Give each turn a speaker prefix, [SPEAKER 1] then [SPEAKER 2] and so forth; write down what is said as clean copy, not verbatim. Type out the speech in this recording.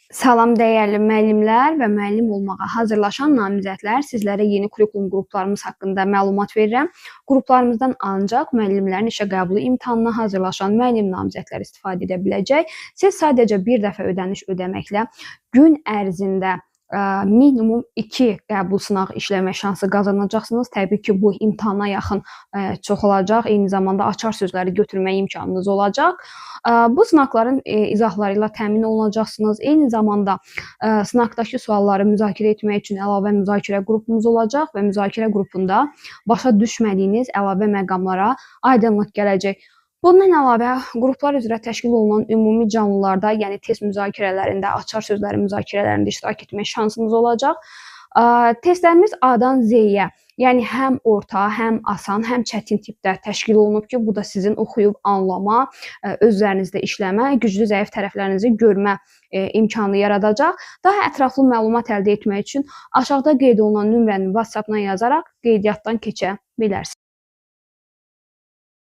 [SPEAKER 1] Salam dəyərli müəllimlər və müəllim olmağa hazırlaşan namizədlər, sizlərə yeni kurikulum qruplarımız haqqında məlumat verirəm. Qruplarımızdan ancaq müəllimlərin işə qəbulu imtahanına hazırlaşan müəllim namizədləri istifadə edə biləcək. Siz sadəcə bir dəfə ödəniş ödəməklə gün ərzində minimum 2 qəbul sınağı işləmə şansı qazanacaqsınız. Təbii ki, bu imtahana yaxın çoxalacaq. Eyni zamanda açar sözləri götürmə imkanınız olacaq. Bu sınaqların izahları ilə təmin olunacaqsınız. Eyni zamanda sınaqdakı sualları müzakirə etmək üçün əlavə müzakirə qrupumuz olacaq və müzakirə qrupunda başa düşmədiyiniz əlavə məqamlara aydınlıq gələcək. Bundan əlavə, qruplar üzrə təşkil olunan ümumi canlılarda, yəni test müzakirələrində, açar sözləri müzakirələrində iştirak etmək şansınız olacaq. Testlərimiz A-dan Z-yə, yəni həm orta, həm asan, həm çətin tipdə təşkil olunub ki, bu da sizin oxuyub anlama, öz üzərinizdə işləmə, güclü zəif tərəflərinizi görmə imkanı yaradacaq. Daha ətraflı məlumat əldə etmək üçün aşağıda qeyd olunan nömrənin WhatsApp-dan yazaraq qeydiyyatdan keçə bilərsiniz.